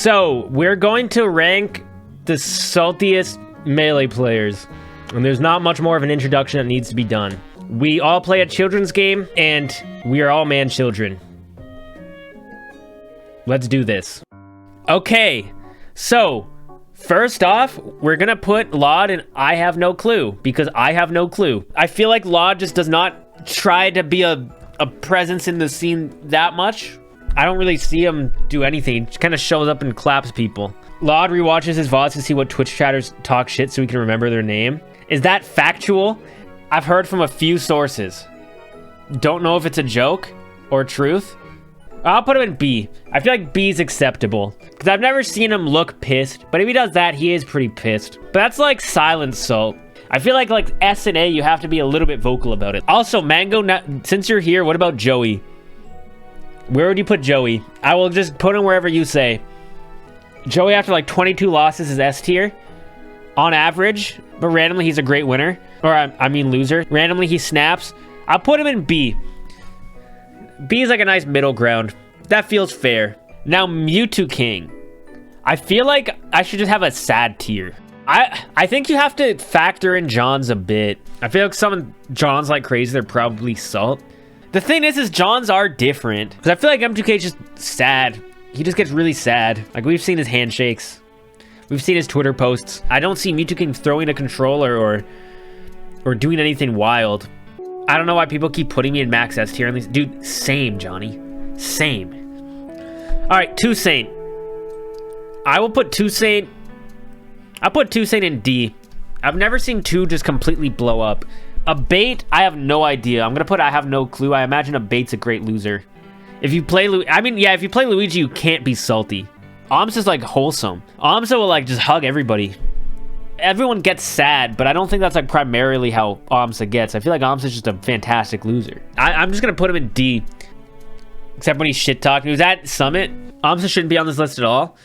So, we're going to rank the saltiest melee players. And there's not much more of an introduction that needs to be done. We all play a children's game, and we are all man-children. Let's do this. Okay, so, first off, we're gonna put Laud in I have no clue, because I have no clue. I feel like Laud just does not try to be a presence in the scene that much. I don't really see him do anything. He just kind of shows up and claps people. Laud rewatches his VODs to see what Twitch chatters talk shit so he can remember their name. Is that factual? I've heard from a few sources. Don't know if it's a joke or truth. I'll put him in B. I feel like B is acceptable. Because I've never seen him look pissed. But if he does that, he is pretty pissed. But that's like silent salt. I feel like S and A, you have to be a little bit vocal about it. Also, Mango, since you're here, what about Joey? Where would you put Joey? I will just put him wherever you say. Joey, after like 22 losses, is S tier. On average. But randomly, he's a great winner. Or, I mean loser. Randomly, he snaps. I'll put him in B. B is like a nice middle ground. That feels fair. Now, Mewtwo King. I feel like I should just have a sad tier. I think you have to factor in Johns a bit. I feel like some Johns like crazy, they're probably salt. The thing is Johns are different. Because I feel like M2K is just sad. He just gets really sad. Like, we've seen his handshakes. We've seen his Twitter posts. I don't see Mewtwo King throwing a controller or doing anything wild. I don't know why people keep putting me in max S tier. Dude, same, Johnny. Same. Alright, Toussaint. I will put Toussaint. I'll put Toussaint in D. I've never seen two just completely blow up. A bait, I have no idea. I'm gonna put I have no clue. I imagine a bait's a great loser. If you play if you play Luigi, you can't be salty. Amsa's like wholesome. Amsa will like just hug everybody. Everyone gets sad, but I don't think that's like primarily how Amsa gets. I feel like Amsa's just a fantastic loser. I'm just gonna put him in D. Except when he's shit talking. He was at Summit. Amsa shouldn't be on this list at all.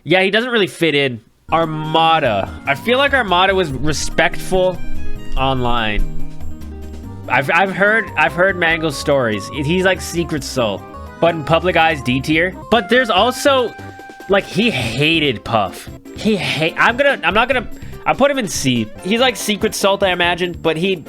Yeah, he doesn't really fit in. Armada. I feel like Armada was respectful online. I've heard Mango's stories. He's like secret soul, but in public eyes D tier. But there's also like he hated Puff. I'll put him in C. He's like secret salt, I imagine, but he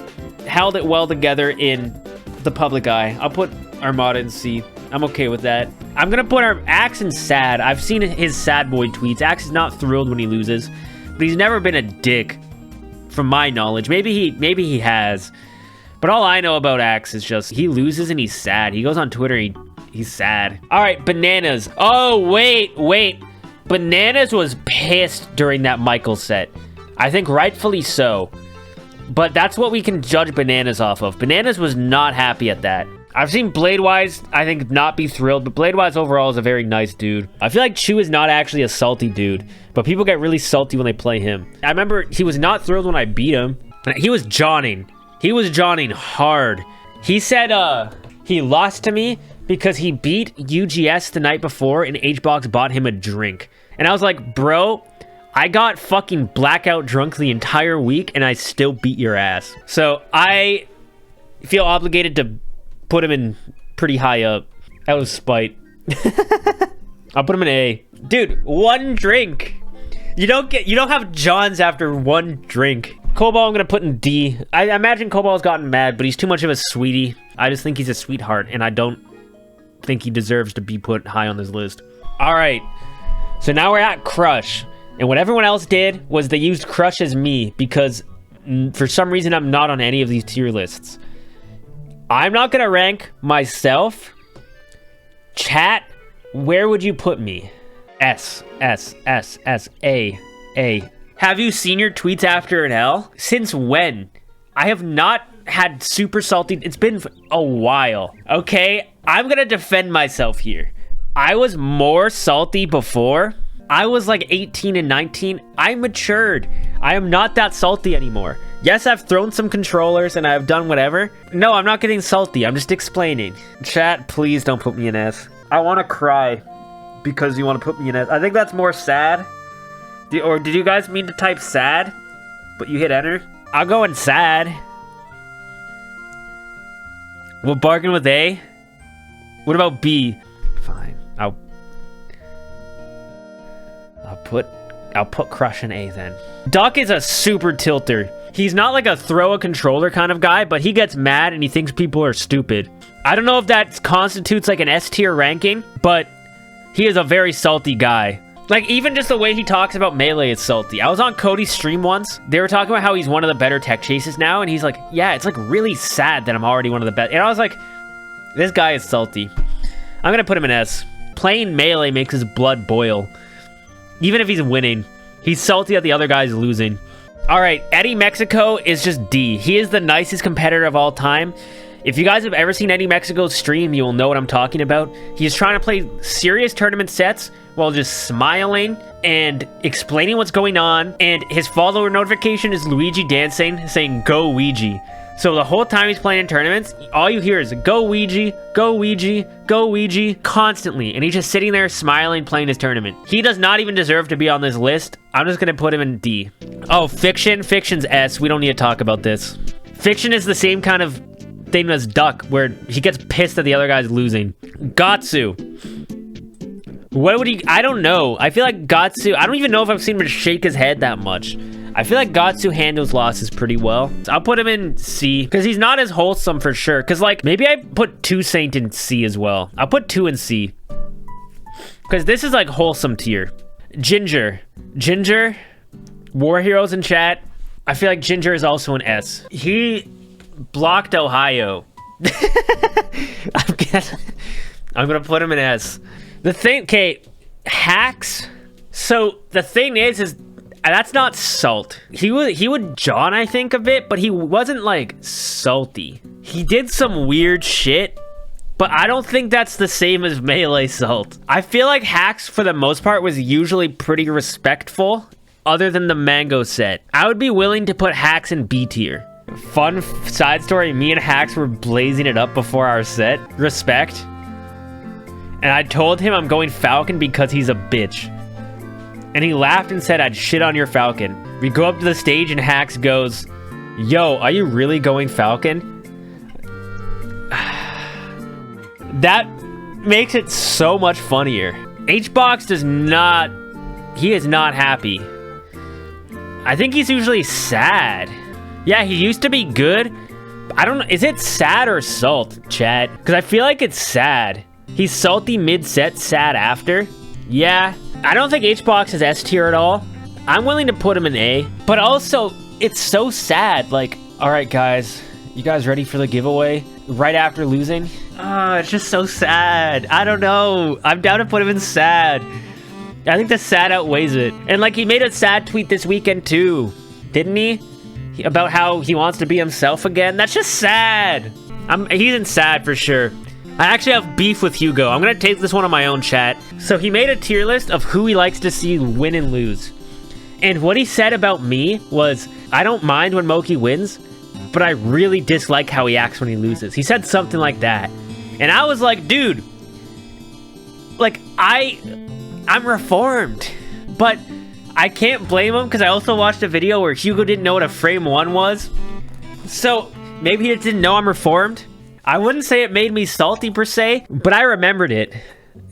held it well together in the public eye. I'll put Armada in C. I'm okay with that. I'm gonna put Axe in sad. I've seen his sad boy tweets. Axe is not thrilled when he loses, but he's never been a dick, from my knowledge. Maybe he has, but all I know about Axe is just he loses and he's sad. He goes on Twitter, he's sad. All right, Bananas. Oh wait, Bananas was pissed during that Michael set. I think rightfully so, but that's what we can judge Bananas off of. Bananas was not happy at that. I've seen Bladewise, I think, not be thrilled, but Bladewise overall is a very nice dude. I feel like Chu is not actually a salty dude, but people get really salty when they play him. I remember he was not thrilled when I beat him. He was jawning. He was jawning hard. He said he lost to me because he beat UGS the night before and HBox bought him a drink. And I was like, bro, I got fucking blackout drunk the entire week and I still beat your ass. So I feel obligated to put him in pretty high up out of spite. I'll put him in A. Dude, one drink. You don't have Johns after one drink. Cobalt I'm gonna put in D. I imagine Cobalt's gotten mad, but he's too much of a sweetie. I just think he's a sweetheart, and I don't think he deserves to be put high on this list. All right, so now we're at Crush. And what everyone else did was they used Crush as me because for some reason I'm not on any of these tier lists. I'm not gonna rank myself. Chat, where would you put me? S, A. Have you seen your tweets after an L? Since when? I have not had super salty. It's been a while. Okay, I'm gonna defend myself here. I was more salty before. I was like 18 and 19. I matured. I am not that salty anymore. Yes, I've thrown some controllers and I've done whatever. No, I'm not getting salty. I'm just explaining. Chat, please don't put me in S. I want to cry because you want to put me in S. I think that's more sad. Or did you guys mean to type sad, but you hit enter? I'll go in sad. We'll bargain with A. What about B? Fine. I'll put Crush in A then. Duck is a super tilter. He's not like a throw a controller kind of guy, but he gets mad and he thinks people are stupid. I don't know if that constitutes like an S tier ranking, but he is a very salty guy. Like, even just the way he talks about Melee is salty. I was on Cody's stream once. They were talking about how he's one of the better tech chases now, and he's like, yeah, it's like really sad that I'm already one of the best. And I was like, this guy is salty. I'm gonna put him in S. Playing Melee makes his blood boil. Even if he's winning. He's salty that the other guy's losing. All right, Eddie Mexico is just D. He is the nicest competitor of all time. If you guys have ever seen Eddie Mexico's stream, you will know what I'm talking about. He's trying to play serious tournament sets while just smiling and explaining what's going on. And his follower notification is Luigi dancing, saying, go Ouija. So the whole time he's playing in tournaments, all you hear is, go Ouija, go Ouija, go Ouija, constantly. And he's just sitting there smiling, playing his tournament. He does not even deserve to be on this list. I'm just going to put him in D. Oh, Fiction. Fiction's S. We don't need to talk about this. Fiction is the same kind of thing as Duck, where he gets pissed that the other guy's losing. Gatsu. What would he... I don't know. I feel like Gatsu... I don't even know if I've seen him shake his head that much. I feel like Gatsu handles losses pretty well. So I'll put him in C, because he's not as wholesome for sure. Because, like, maybe I put 2 Saint in C as well. I'll put 2 in C. Because this is, like, wholesome tier. Ginger. Ginger. War Heroes in chat. I feel like Ginger is also an S. He blocked Ohio. I'm gonna put him in S. The thing, okay, hacks. So the thing is that's not salt. He would John, I think, a bit, but he wasn't like salty. He did some weird shit, but I don't think that's the same as Melee salt. I feel like hacks for the most part was usually pretty respectful, other than the mango set. I would be willing to put hacks in B tier. Fun side story, me and Hacks were blazing it up before our set. Respect. And I told him I'm going Falcon because he's a bitch. And he laughed and said I'd shit on your Falcon. We go up to the stage and Hacks goes, yo, are you really going Falcon? That makes it so much funnier. HBox does not... He is not happy. I think he's usually sad. Yeah, he used to be good. I don't know. Is it sad or salt, chat? Because I feel like it's sad. He's salty mid-set, sad after. Yeah. I don't think HBox is S tier at all. I'm willing to put him in A. But also, it's so sad. Like, all right, guys. You guys ready for the giveaway? Right after losing? Oh, it's just so sad. I don't know. I'm down to put him in sad. I think the sad outweighs it. And, like, he made a sad tweet this weekend, too. Didn't he? About how he wants to be himself again. That's just sad. He's in sad for sure. I actually have beef with Hugo. I'm gonna take this one on my own, chat. So he made a tier list of who he likes to see win and lose. And what he said about me was, I don't mind when Moky wins, but I really dislike how he acts when he loses. He said something like that. And I was like, dude, like, I'm reformed. But I can't blame him, because I also watched a video where Hugo didn't know what a frame 1 was. So maybe he didn't know I'm reformed. I wouldn't say it made me salty per se, but I remembered it.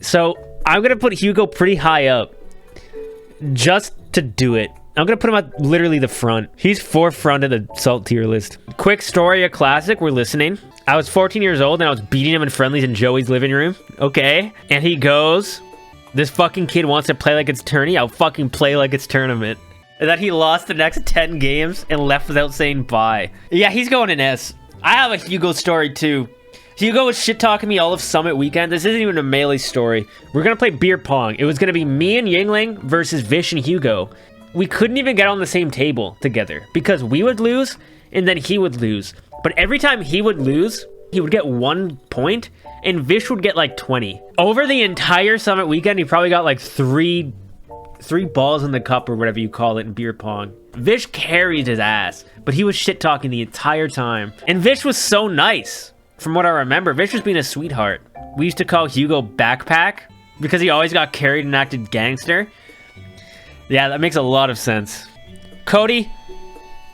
So I'm going to put Hugo pretty high up just to do it. I'm going to put him at literally the front. He's forefront of the salt tier list. Quick story, a classic. We're listening. I was 14 years old and I was beating him in friendlies in Joey's living room. Okay. And he goes, this fucking kid wants to play like it's tourney. I'll fucking play like it's tournament. And then he lost the next 10 games and left without saying bye. Yeah, he's going in S. I have a Hugo story too. Hugo was shit-talking me all of Summit weekend. This isn't even a Melee story. We're gonna play beer pong. It was gonna be me and Yingling versus Vish and Hugo. We couldn't even get on the same table together because we would lose and then he would lose. But every time he would lose, he would get 1 point and Vish would get like 20. Over the entire Summit weekend, he probably got like three balls in the cup or whatever you call it in beer pong. Vish carried his ass, but he was shit-talking the entire time. And Vish was so nice. From what I remember, Vish was being a sweetheart. We used to call Hugo Backpack because he always got carried and acted gangster. Yeah, that makes a lot of sense. Cody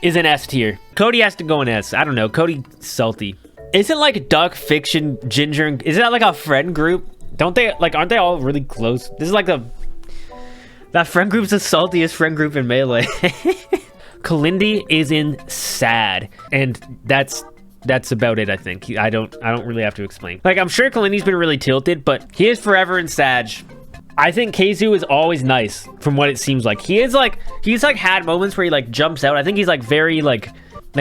is an S tier. Cody has to go in S. I don't know. Cody salty. Isn't like Duck, Fiction, Ginger, isn't that like a friend group? Don't they, like, aren't they all really close? This is like That friend group's the saltiest friend group in Melee. Kalindi is in sad, and that's about it. I think I don't really have to explain. Like, I'm sure Kalindi's been really tilted, but he is forever in Sag. I think Keizu is always nice, from what it seems like. He's like had moments where he like jumps out. I think he's like very like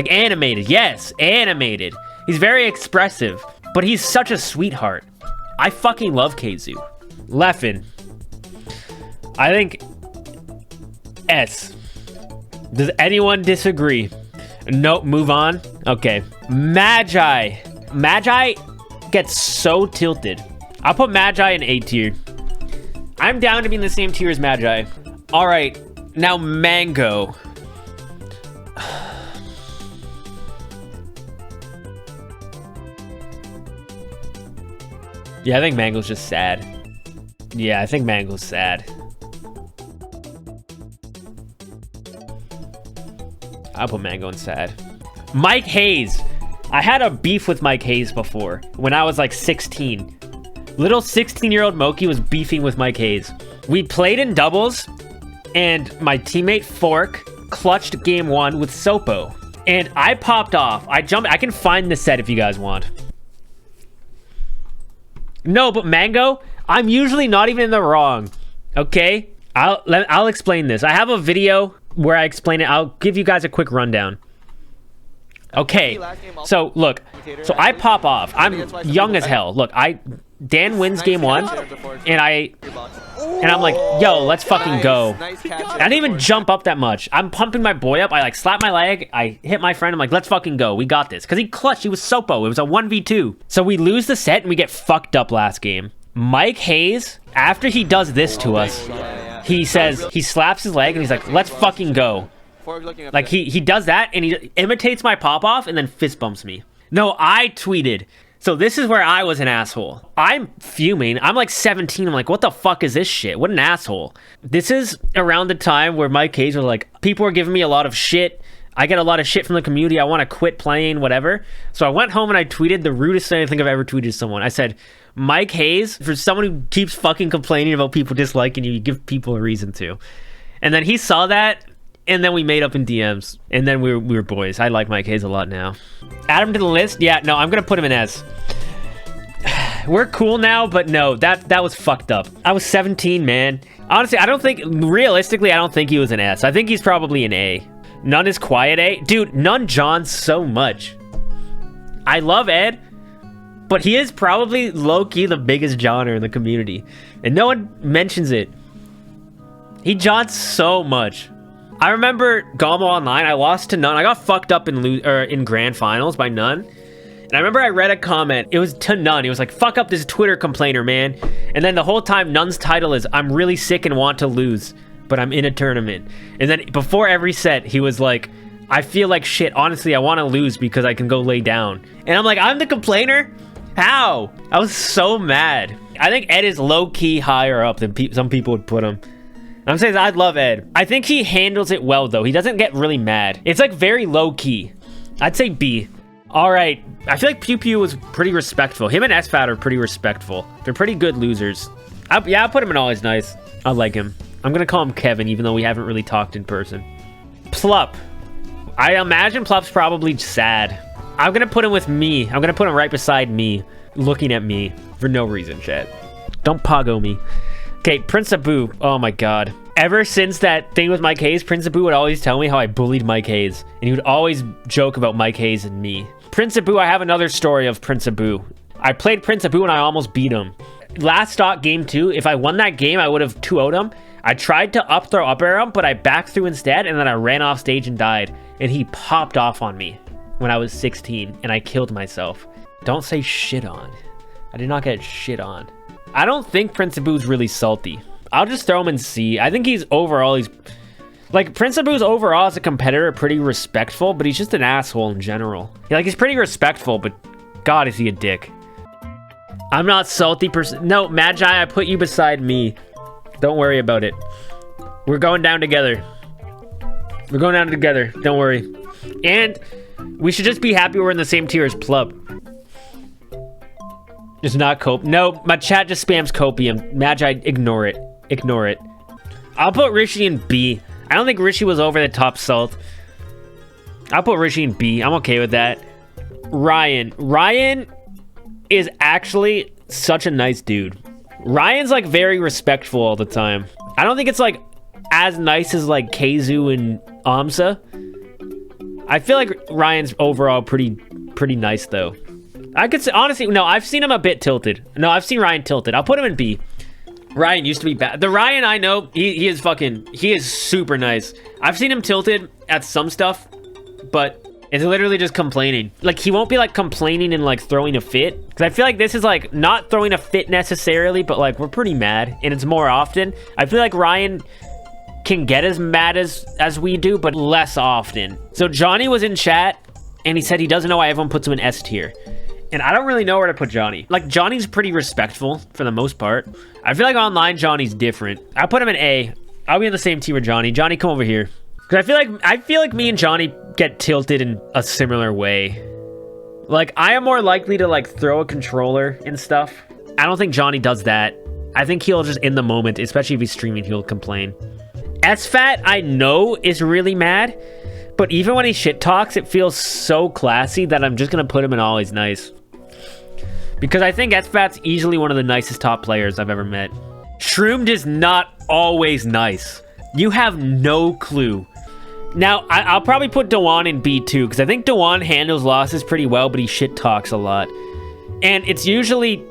animated. Yes, animated. He's very expressive, but he's such a sweetheart. I fucking love Keizu. Leffen. I think S. Does anyone disagree? Nope, move on. Okay. Magi. Magi gets so tilted. I'll put Magi in A tier. I'm down to be in the same tier as Magi. All right, now Mango. Yeah, I think Mango's just sad. Yeah, I think Mango's sad. I'll put Mango in sad. Mike Hayes. I had a beef with Mike Hayes before when I was like 16. Little 16-year-old Moky was beefing with Mike Hayes. We played in doubles, and my teammate Fork clutched game 1 with Sopo. And I popped off. I jumped. I can find the set if you guys want. No, but Mango, I'm usually not even in the wrong. Okay? I'll explain this. I have a video where I explain it. I'll give you guys a quick rundown. Okay, so look, so I pop off. I'm young as hell. Look, Dan wins game 1, and I'm like, yo, let's fucking go. I didn't even jump up that much. I'm pumping my boy up. I like slap my leg. I hit my friend. I'm like, let's fucking go. We got this. Because he clutched. He was Sopo. It was a 1v2. So we lose the set, and we get fucked up last game. Mike Hayes, after he does this to us, he says, he slaps his leg, and he's like, let's fucking go. Like, he does that, and he imitates my pop-off, and then fist bumps me. No, I tweeted. So this is where I was an asshole. I'm fuming. I'm like 17. I'm like, what the fuck is this shit? What an asshole. This is around the time where Mike Hayes was like, people are giving me a lot of shit. I get a lot of shit from the community. I want to quit playing, whatever. So I went home and I tweeted the rudest thing I think I've ever tweeted to someone. I said, Mike Hayes, for someone who keeps fucking complaining about people disliking you, you give people a reason to. And then he saw that, and then we made up in DMs, and then we were boys. I like Mike Hayes a lot now. Add him to the list? Yeah, no, I'm gonna put him in S. We're cool now, but no, that was fucked up. I was 17, man. Honestly, realistically, I don't think he was an S. I think he's probably an A. None is quiet A. Dude, None John so much. I love Ed, but he is probably low-key the biggest Johnner in the community, and no one mentions it. He Johns so much. I remember Gamo Online, I lost to None. I got fucked up in grand finals by None. And I remember I read a comment. It was to None. He was like, fuck up this Twitter complainer, man. And then the whole time, None's title is, I'm really sick and want to lose, but I'm in a tournament. And then before every set, he was like, I feel like shit. Honestly, I want to lose because I can go lay down. And I'm like, I'm the complainer? How? I was so mad. I think Ed is low-key higher up than some people would put him. I'm saying I love Ed. I think he handles it well, though. He doesn't get really mad. It's like very low-key. I'd say B. All right. I feel like Pew Pew was pretty respectful. Him and SFAT are pretty respectful. They're pretty good losers. Yeah, I'll put him in Always Nice. I like him. I'm going to call him Kevin, even though we haven't really talked in person. Plup. I imagine Plup's probably sad. I'm going to put him with me. I'm going to put him right beside me, looking at me for no reason, chat. Don't pogo me. Okay, Prince Abu. Oh my god. Ever since that thing with Mike Hayes, Prince Abu would always tell me how I bullied Mike Hayes. And he would always joke about Mike Hayes and me. Prince Abu, I have another story of Prince Abu. I played Prince Abu and I almost beat him. Last stock game 2, if I won that game, I would have 2-0'd him. I tried to up throw up air him, but I back threw instead, and then I ran off stage and died. And he popped off on me when I was 16, and I killed myself. Don't say shit on. I did not get shit on. I don't think Prince Abu's really salty. I'll just throw him in C. I think he's like, Prince Abu's overall as a competitor pretty respectful, but he's just an asshole in general. Like, he's pretty respectful, but god, is he a dick. I'm not salty No, Magi, I put you beside me. Don't worry about it. We're going down together. We're going down together. Don't worry. And we should just be happy we're in the same tier as Plup. It's not cope. No, my chat just spams copium. Magi, ignore it. Ignore it. I'll put Rishi in B. I don't think Rishi was over the top salt. I'll put Rishi in B. I'm okay with that. Ryan. Ryan is actually such a nice dude. Ryan's like very respectful all the time. I don't think it's like as nice as like Keizu and Amsa. I feel like Ryan's overall pretty nice though. I could say, honestly, no, I've seen him a bit tilted. No, I've seen Ryan tilted. I'll put him in B. Ryan used to be bad. The Ryan I know, he is super nice. I've seen him tilted at some stuff, but it's literally just complaining. Like, he won't be like complaining and like throwing a fit. Because I feel like this is like not throwing a fit necessarily, but like we're pretty mad and it's more often. I feel like Ryan can get as mad as we do, but less often. So Johnny was in chat and he said he doesn't know why everyone puts him in S tier. And I don't really know where to put Johnny. Like, Johnny's pretty respectful for the most part. I feel like online Johnny's different. I put him in A. I'll be in the same tier with Johnny. Johnny, come over here. Because I feel like me and Johnny get tilted in a similar way. Like, I am more likely to like throw a controller and stuff. I don't think Johnny does that. I think he'll just in the moment, especially if he's streaming, he'll complain. SFAT, I know, is really mad. But even when he shit talks, it feels so classy that I'm just going to put him in always nice. Because I think SFAT's easily one of the nicest top players I've ever met. Shroomed is not always nice. You have no clue. Now, I'll probably put Dewan in B too, because I think Dewan handles losses pretty well, but he shit talks a lot. And it's usually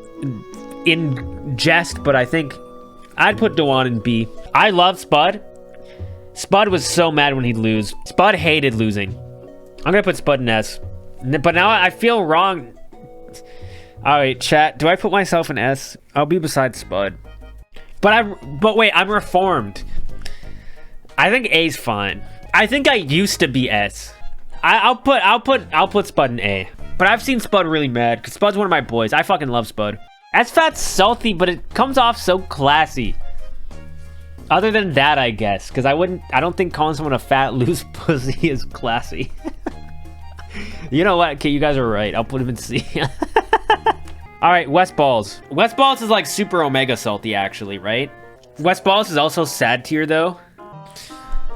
in jest, but I think I'd put Dewan in B. I love Spud. Spud was so mad when he'd lose. Spud hated losing. I'm gonna put Spud in S. But now I feel wrong. Alright, chat. Do I put myself in S? I'll be beside Spud. But wait, I'm reformed. I think A's fine. I think I used to be S. I'll put Spud in A. But I've seen Spud really mad because Spud's one of my boys. I fucking love Spud. SFAT's salty, but it comes off so classy. Other than that, I guess, because I don't think calling someone a fat loose pussy is classy. You know what? Okay, you guys are right. I'll put him in C. All right, West Balls. West Balls is like super omega salty, actually, right? West Balls is also sad tier though.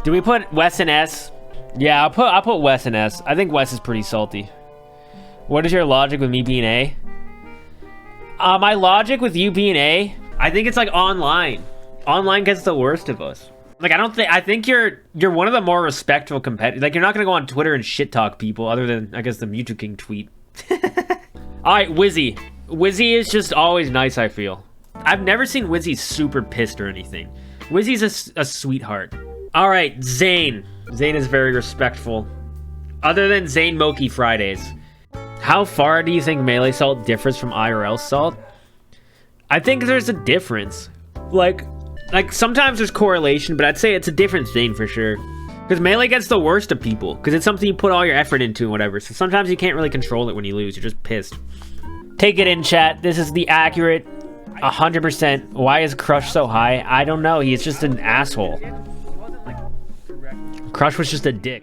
Do we put Wes in S? Yeah, I'll put Wes in S. I think Wes is pretty salty. What is your logic with me being A? My logic with you being A, I think it's like online. Online gets the worst of us. Like, I think you're one of the more respectful competitors. Like, you're not gonna go on Twitter and shit talk people other than, I guess, the Mewtwo King tweet. All right, Wizzy. Wizzy is just always nice, I feel. I've never seen Wizzy super pissed or anything. Wizzy's a sweetheart. All right, Zain. Zain is very respectful. Other than Zain Moky Fridays. How far do you think melee salt differs from IRL salt? I think there's a difference. Like sometimes there's correlation, but I'd say it's a different thing for sure. Because melee gets the worst of people, because it's something you put all your effort into and whatever. So sometimes you can't really control it when you lose. You're just pissed. Take it in, chat. This is the accurate 100%. Why is Crush so high? I don't know. He's just an asshole. Crush was just a dick.